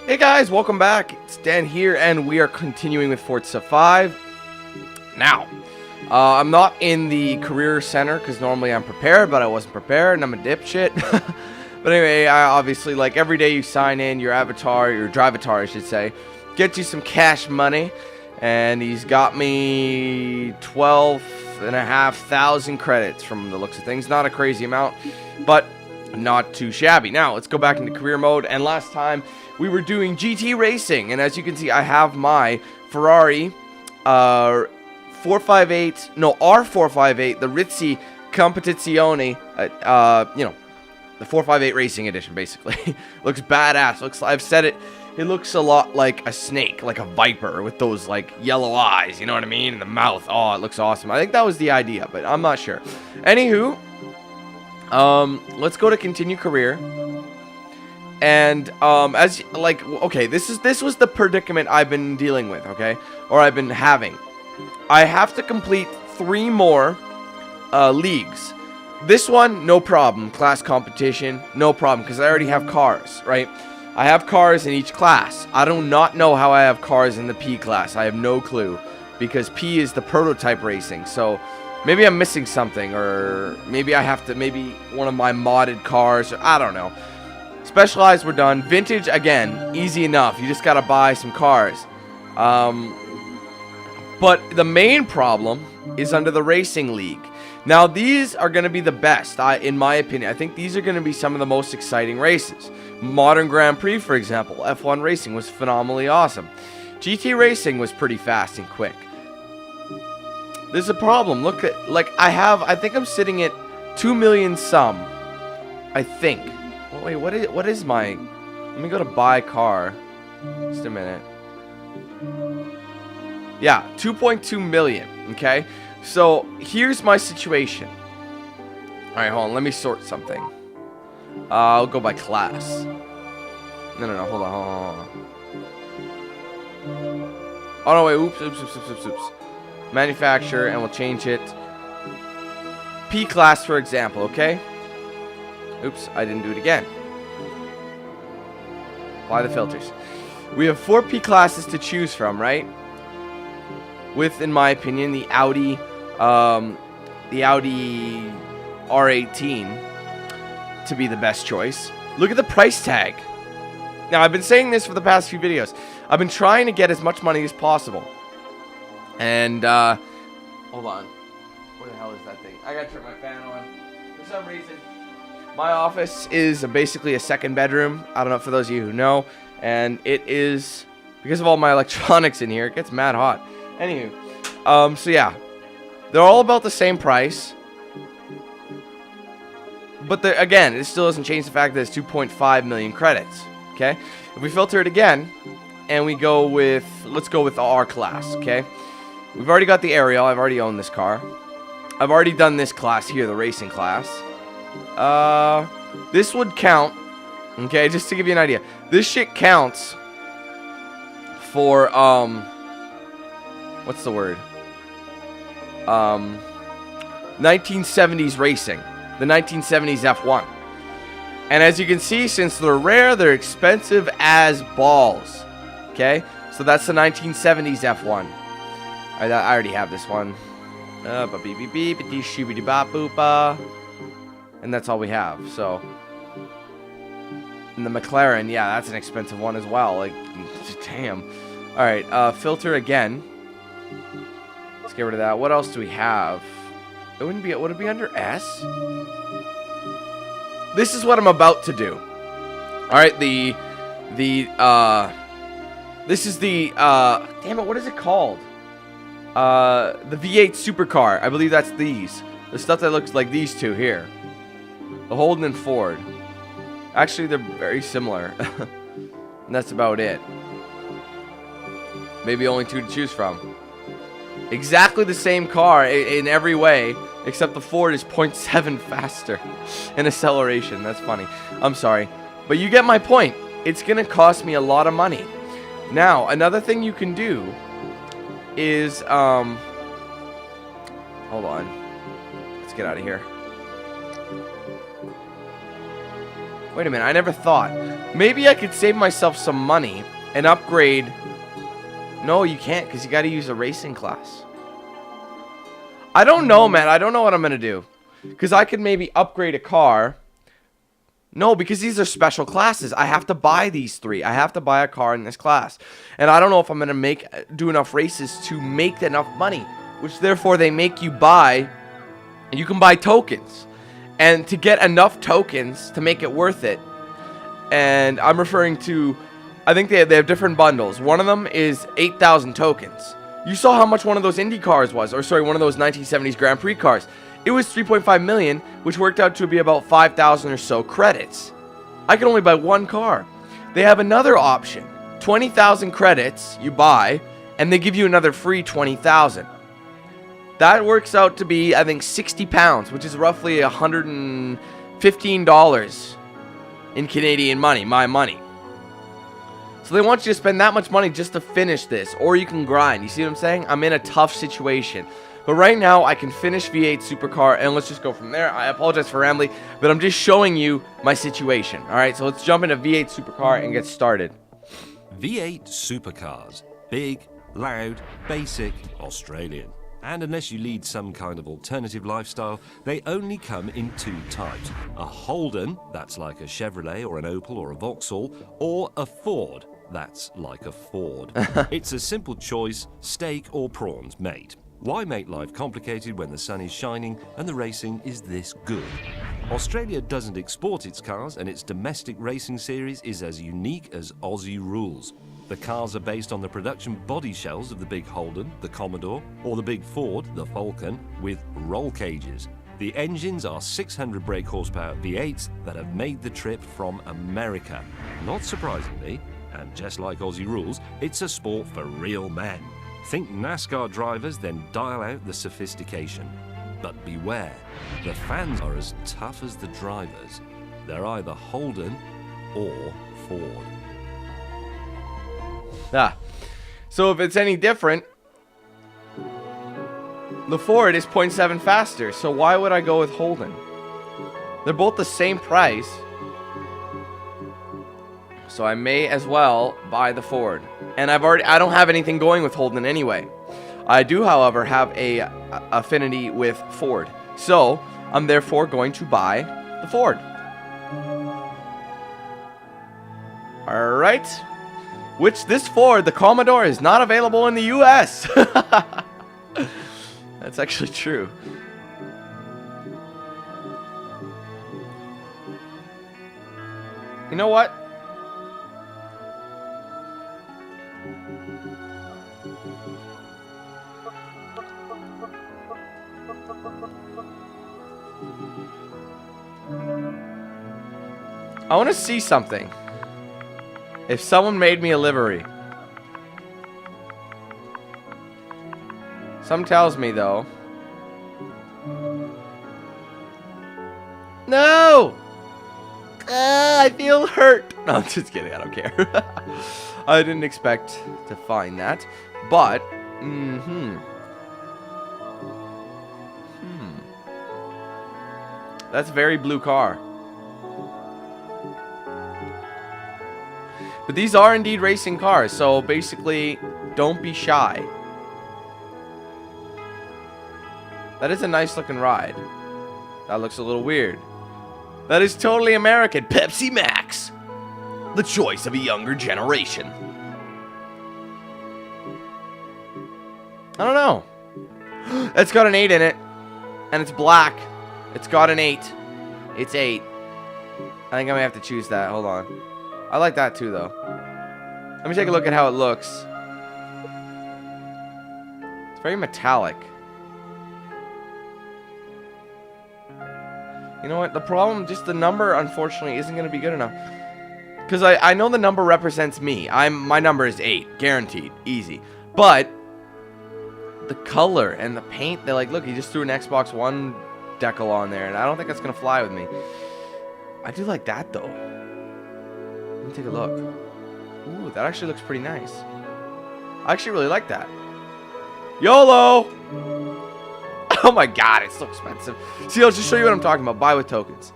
Hey guys, welcome back. It's Dan here, and we are continuing with Forza 5. Now, I'm not in the career center because normally I'm prepared, but I wasn't prepared, and I'm a dipshit. But anyway, I obviously, like, every day you sign in, your avatar, your drivatar, I should say, gets you some cash money, and he's got me 12,500 credits from the looks of things. Not a crazy amount, but not too shabby. Now, let's go back into career mode, and last time we were doing GT racing, and as you can see, I have my Ferrari R458, the Rizzi Competizione, you know, the 458 Racing Edition, basically. Looks badass. I've said it, it looks a lot like a snake, like a viper, with those, like, yellow eyes, you know what I mean, and the mouth. Oh, it looks awesome. I think that was the idea, but I'm not sure. Anywho, let's go to continue career. And as like, okay, this was the predicament I've been dealing with, okay, or I've been having. I have to complete 3 more leagues. This one, no problem. Class competition, no problem, because I already have cars, right? I have cars in each class. I do not know how I have cars in the P class. I have no clue, because P is the prototype racing. So maybe I'm missing something, or maybe I have to, maybe one of my modded cars, or I don't know. Specialized, we're done. Vintage, again, easy enough. You just gotta buy some cars. But the main problem is under the Racing League. Now, these are going to be the best, in my opinion. I think these are going to be some of the most exciting races. Modern Grand Prix, for example. F1 Racing was phenomenally awesome. GT Racing was pretty fast and quick. There's a problem. Look at, like, I think I'm sitting at 2 million some. I think. Oh, wait, what is my... Let me go to buy car. Just a minute. Yeah, 2.2 million, okay? So, here's my situation. Alright, hold on, let me sort something. I'll go by class. No, hold on. Oh, no, wait, oops. Manufacturer, and we'll change it. P class, for example, okay? Oops, I didn't do it again. Apply the filters. We have 4 P classes to choose from, right? With, in my opinion, the Audi R18 to be the best choice. Look at the price tag. Now, I've been saying this for the past few videos. I've been trying to get as much money as possible. And, hold on. Where the hell is that thing? I gotta turn my fan on. For some reason, my office is basically a second bedroom. I don't know, for those of you who know. And it is, because of all my electronics in here, it gets mad hot. Anywho, so yeah. They're all about the same price. But, again, it still doesn't change the fact that it's 2.5 million credits. Okay? If we filter it again, and we go with, let's go with the R class, okay? We've already got the Ariel. I've already owned this car. I've already done this class here, the racing class. This would count, okay, just to give you an idea. This shit counts for, what's the word? 1970s racing. The 1970s F1. And as you can see, since they're rare, they're expensive as balls. Okay? So that's the 1970s F1. I already have this one. And that's all we have. So, and the McLaren, yeah, that's an expensive one as well. Like, damn. Alright, filter again. Let's get rid of that. What else do we have? It wouldn't be, would it be under S? This is what I'm about to do. Alright, this is the, damn it, what is it called? The V8 supercar. I believe that's these. The stuff that looks like these two here. The Holden and Ford. Actually, they're very similar. And that's about it. Maybe only 2 to choose from. Exactly the same car in every way, except the Ford is 0.7 faster in acceleration. That's funny. I'm sorry. But you get my point. It's going to cost me a lot of money. Now, another thing you can do is, hold on. Let's get out of here. Wait a minute, I never thought. Maybe I could save myself some money and upgrade. No, you can't, because you got to use a racing class. I don't know, man. I don't know what I'm going to do. Because I could maybe upgrade a car. No, because these are special classes. I have to buy these 3. I have to buy a car in this class. And I don't know if I'm going to do enough races to make enough money. Which, therefore, they make you buy. And you can buy tokens. And to get enough tokens to make it worth it. And I'm referring to, I think they have different bundles. One of them is 8,000 tokens. You saw how much one of those Indy cars was. Or sorry, one of those 1970s Grand Prix cars. It was 3.5 million, which worked out to be about 5,000 or so credits. I can only buy one car. They have another option. 20,000 credits you buy, and they give you another free 20,000. That works out to be, I think, 60 pounds, which is roughly $115 in Canadian money, my money. So they want you to spend that much money just to finish this, or you can grind. You see what I'm saying? I'm in a tough situation. But right now, I can finish V8 Supercar, and let's just go from there. I apologize for rambling, but I'm just showing you my situation. All right, so let's jump into V8 Supercar and get started. V8 Supercars. Big, loud, basic, Australian. And unless you lead some kind of alternative lifestyle, they only come in 2 types. A Holden, that's like a Chevrolet or an Opel or a Vauxhall, or a Ford, that's like a Ford. It's a simple choice, steak or prawns, mate. Why make life complicated when the sun is shining and the racing is this good? Australia doesn't export its cars, and its domestic racing series is as unique as Aussie rules. The cars are based on the production body shells of the big Holden, the Commodore, or the big Ford, the Falcon, with roll cages. The engines are 600 brake horsepower V8s that have made the trip from America. Not surprisingly, and just like Aussie rules, it's a sport for real men. Think NASCAR drivers, then dial out the sophistication. But beware, the fans are as tough as the drivers. They're either Holden or Ford. So if it's any different, the Ford is 0.7 faster, so why would I go with Holden? They're both the same price, so I may as well buy the Ford. And I don't have anything going with Holden anyway. I do, however, have a affinity with Ford, so I'm therefore going to buy the Ford. All right. Which this Ford, the Commodore, is not available in the U.S. That's actually true. You know what? I want to see something. If someone made me a livery. Some tells me, though. No! I feel hurt. No, I'm just kidding. I don't care. I didn't expect to find that. But, That's a very blue car. But these are indeed racing cars, so basically, don't be shy. That is a nice looking ride. That looks a little weird. That is totally American. Pepsi Max. The choice of a younger generation. I don't know. It's got an 8 in it. And it's black. It's got an 8. It's 8. I think I may have to choose that. Hold on. I like that too, though. Let me take a look at how it looks. It's very metallic. You know what? The problem, just the number, unfortunately, isn't going to be good enough. Because I know the number represents me. My number is 8. Guaranteed. Easy. But the color and the paint, they're like, look, he just threw an Xbox One decal on there. And I don't think that's going to fly with me. I do like that, though. Let me take a look. Ooh, that actually looks pretty nice. I actually really like that. YOLO! Oh my god, it's so expensive. See, I'll just show you what I'm talking about. Buy with tokens.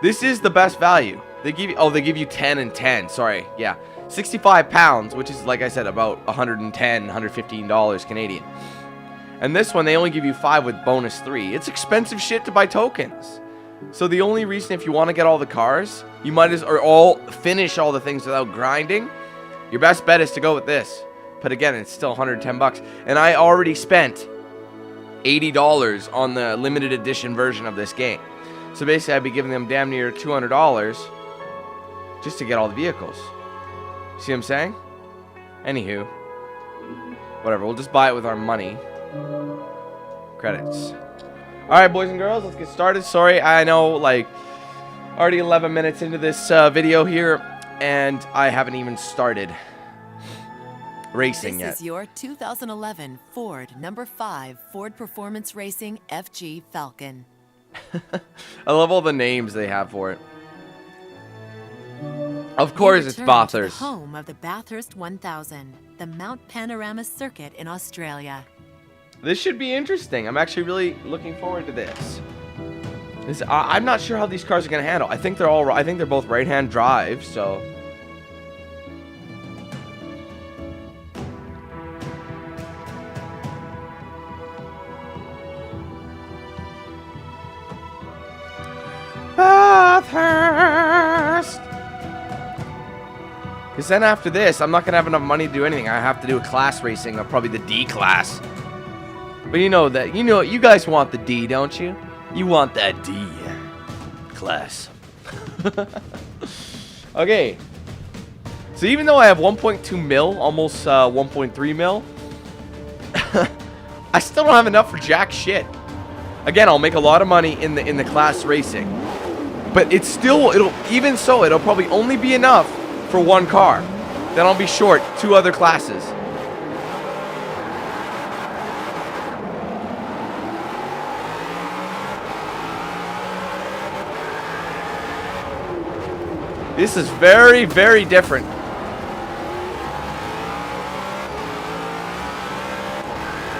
This is the best value. They give you, oh, they give you 10 and 10. Sorry, yeah. 65 pounds, which is, like I said, about $110, $115 Canadian. And this one, they only give you 5 with bonus 3. It's expensive shit to buy tokens. So the only reason, if you want to get all the cars, you might as or all finish all the things without grinding. Your best bet is to go with this. But again, it's still 110 bucks. And I already spent $80 on the limited edition version of this game. So basically, I'd be giving them damn near $200 just to get all the vehicles. See what I'm saying? Anywho, whatever. We'll just buy it with our money. Credits. Alright, boys and girls, let's get started. Sorry, I know, like, already 11 minutes into this video here, and I haven't even started racing yet. This is your 2011 Ford No. 5 Ford Performance Racing FG Falcon. I love all the names they have for it. Of course, it's Bathurst. The home of the Bathurst 1000, the Mount Panorama Circuit in Australia. This should be interesting. I'm actually really looking forward to this. I'm not sure how these cars are going to handle. I think they're both right-hand drive, so. Bathurst. Because then after this, I'm not going to have enough money to do anything. I have to do a class racing of probably the D class. But you know that, you guys want the D, don't you? You want that D class. Okay. So even though I have 1.2 mil, almost 1.3 mil, I still don't have enough for jack shit. Again, I'll make a lot of money in the class racing. But it's still, it'll probably only be enough for one car. Then I'll be short 2 other classes. This is very, very different.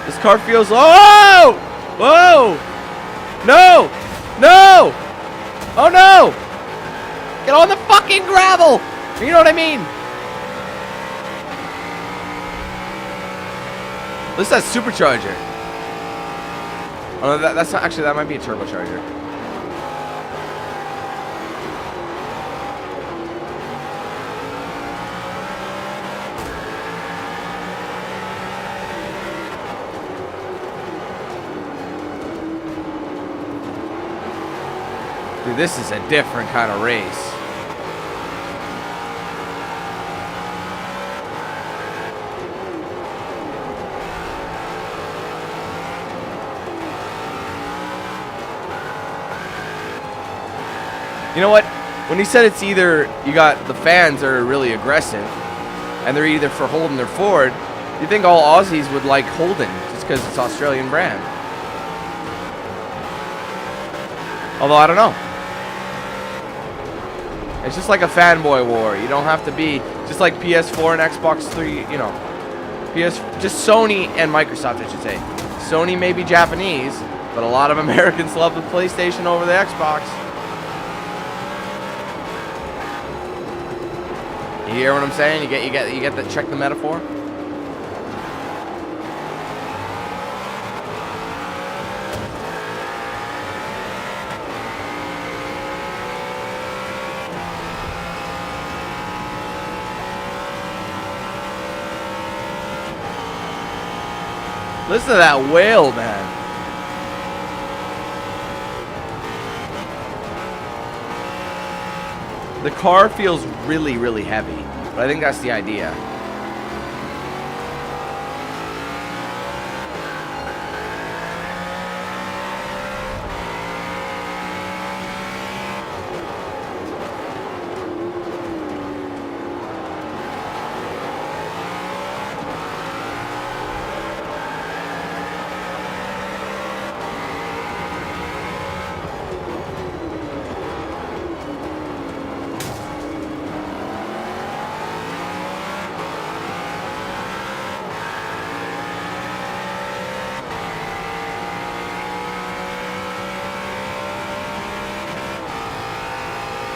This car feels... Oh! Whoa! No! No! Oh no! Get on the fucking gravel! You know what I mean? This is that supercharger. Oh, no, that's not... Actually, that might be a turbocharger. Dude, this is a different kind of race. You know what? When he said it's either you got the fans that are really aggressive and they're either for Holden or Ford, you think all Aussies would like Holden just because it's Australian brand. Although I don't know. It's just like a fanboy war. You don't have to be just like PS4 and Xbox 3, you know. Just Sony and Microsoft, I should say. Sony may be Japanese, but a lot of Americans love the PlayStation over the Xbox. You hear what I'm saying? You get the check the metaphor? Listen to that whale, man. The car feels really, really heavy, but I think that's the idea.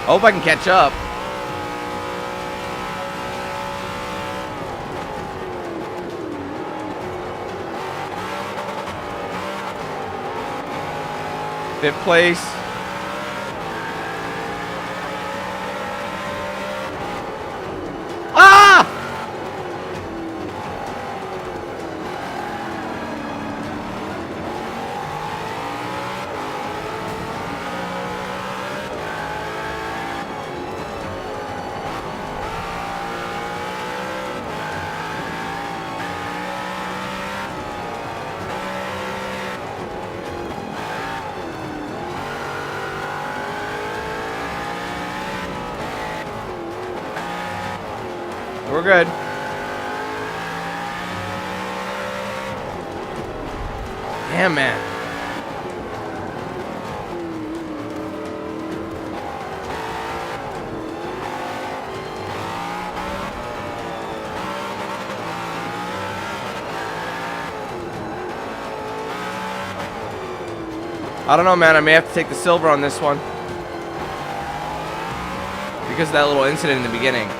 I hope I can catch up. Fifth place. Ah! We're good. Damn, man. I don't know, man. I may have to take the silver on this one. Because of that little incident in the beginning.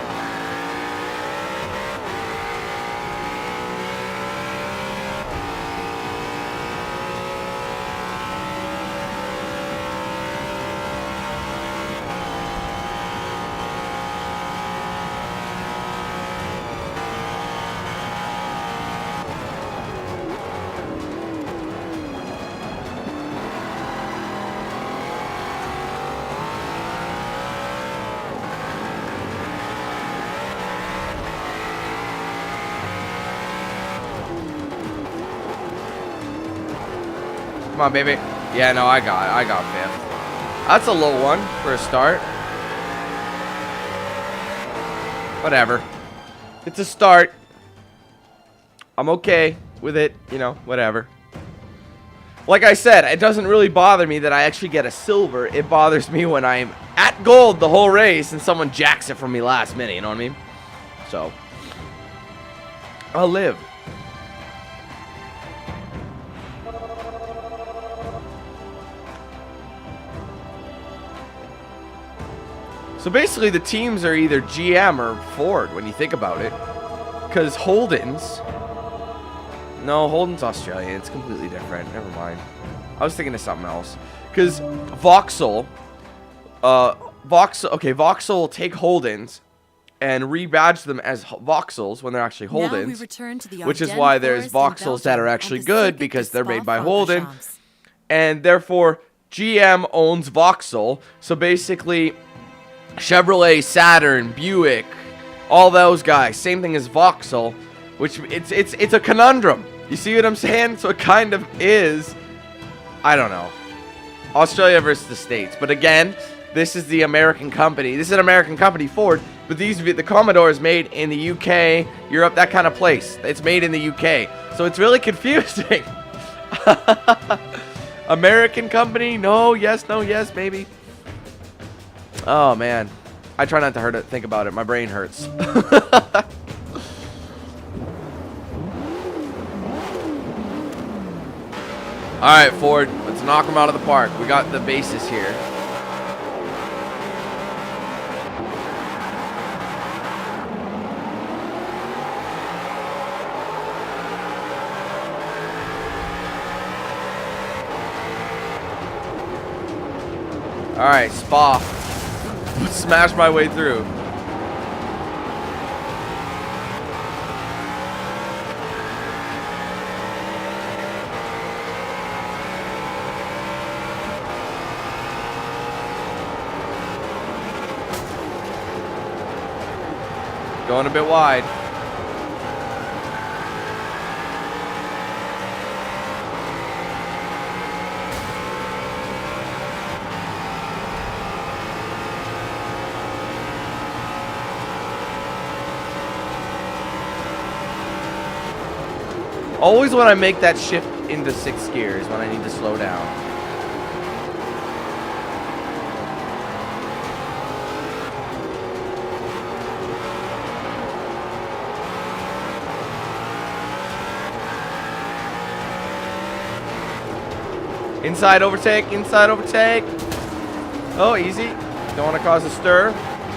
Come on, baby. Yeah, no, I got fifth. That's a low one for a start. Whatever. It's a start. I'm okay with it, you know, whatever. Like I said, it doesn't really bother me that I actually get a silver. It bothers me when I'm at gold the whole race and someone jacks it from me last minute, you know what I mean? So, I'll live. So basically the teams are either GM or Ford when you think about it. Because Holden's... No, Holden's Australian. It's completely different. Never mind. I was thinking of something else. Because Vauxhall... Vauxhall will take Holden's and rebadge them as Vauxhalls when they're actually Holden's. Which is why there's Vauxhalls that are actually good because they're made by Holden. And therefore, GM owns Vauxhall. So basically... Chevrolet, Saturn, Buick, all those guys. Same thing as Vauxhall, which it's a conundrum. You see what I'm saying? So it kind of is, I don't know, Australia versus the States. But again, this is the American company. This is an American company, Ford. But the Commodore is made in the UK, Europe, that kind of place. It's made in the UK. So it's really confusing. American company? No, yes, no, yes, maybe. Oh, man. I try not to think about it. My brain hurts. Alright, Ford. Let's knock them out of the park. We got the bases here. Alright, Spa. Smash my way through. Going a bit wide. Always when I make that shift into 6th gear is when I need to slow down. Inside overtake, inside overtake. Oh, easy. Don't want to cause a stir.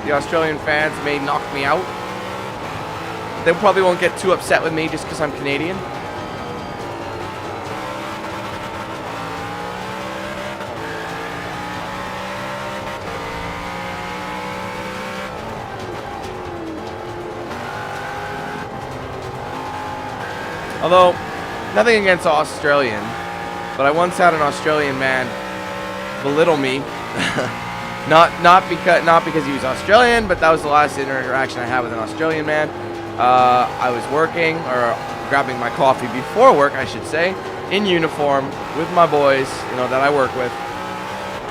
The Australian fans may knock me out. They probably won't get too upset with me just because I'm Canadian. Although, nothing against Australian, but I once had an Australian man belittle me. not because he was Australian, but that was the last interaction I had with an Australian man. I was working, or grabbing my coffee before work, I should say, in uniform with my boys, that I work with.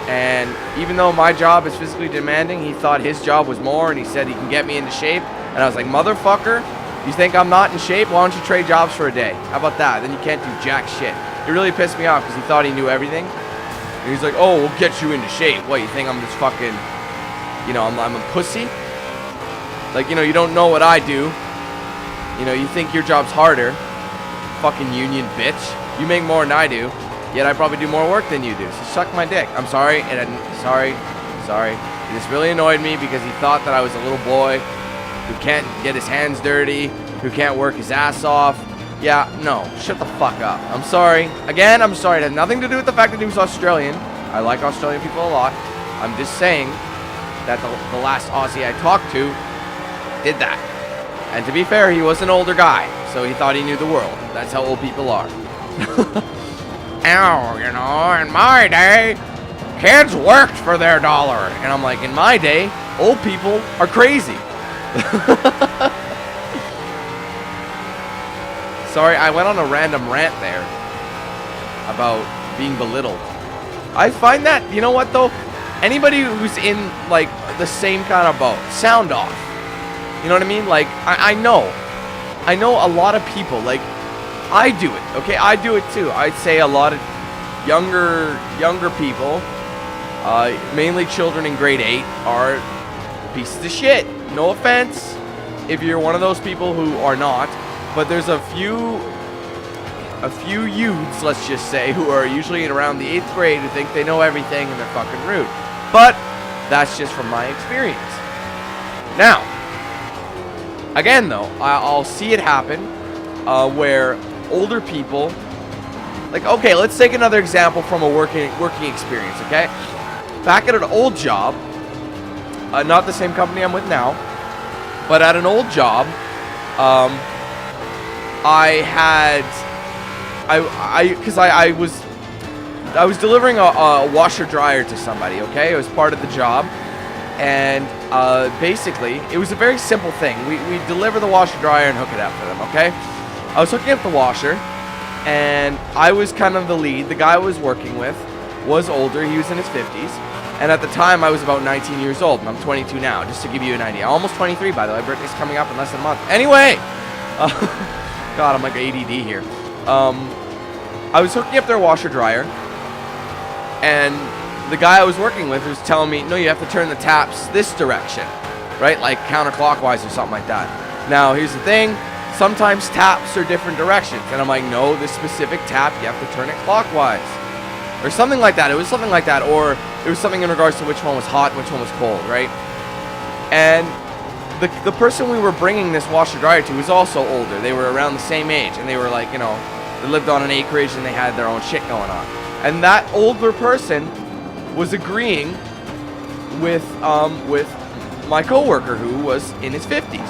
And even though my job is physically demanding, he thought his job was more, and he said he can get me into shape. And I was like, motherfucker, you think I'm not in shape? Why don't you trade jobs for a day? How about that? Then you can't do jack shit. It really pissed me off because he thought he knew everything. And he's like, oh, we'll get you into shape. What, you think I'm just fucking, I'm a pussy? Like, you don't know what I do. You think your job's harder. Fucking union bitch. You make more than I do. Yet I probably do more work than you do. So suck my dick. I'm sorry. Sorry. It just really annoyed me because he thought that I was a little boy who can't get his hands dirty, who can't work his ass off. Yeah, no, shut the fuck up. I'm sorry. Again, I'm sorry. It had nothing to do with the fact that he was Australian. I like Australian people a lot. I'm just saying that the last Aussie I talked to did that. And to be fair, he was an older guy, so he thought he knew the world. That's how old people are. Ow, in my day, kids worked for their dollar. And I'm like, in my day, old people are crazy. Sorry, I went on a random rant there about being belittled. I find that, you know what though? Anybody who's in like the same kind of boat, sound off. You know what I mean? Like, I know a lot of people, like, I do it, okay? I do it too. I'd say a lot of younger people, mainly children in grade 8, are pieces of shit. No offense if you're one of those people who are not, but there's a few youths, let's just say, who are usually in around the 8th grade who think they know everything and they're fucking rude. But that's just from my experience. Now, again though, I'll see it happen where older people, like, okay, let's take another example from a working experience, okay? Back at an old job, not the same company I'm with now, but at an old job, I was delivering a washer dryer to somebody, okay? It was part of the job, and basically, it was a very simple thing. We deliver the washer dryer and hook it up for them, okay? I was hooking up the washer, and I was kind of the lead. The guy I was working with was older. He was in his 50s. And at the time, I was about 19 years old, and I'm 22 now, just to give you an idea. Almost 23, by the way. Birthday's coming up in less than a month. Anyway! God, I'm like ADD here. I was hooking up their washer dryer, and the guy I was working with was telling me, no, you have to turn the taps this direction, right? Like counterclockwise or something like that. Now, here's the thing. Sometimes taps are different directions, and I'm like, no, this specific tap, you have to turn it clockwise. Or something like that. It was something like that. Or it was something in regards to which one was hot and which one was cold, right? And the person we were bringing this washer dryer to was also older. They were around the same age, and they were like, they lived on an acreage and they had their own shit going on. And that older person was agreeing with my coworker who was in his 50s.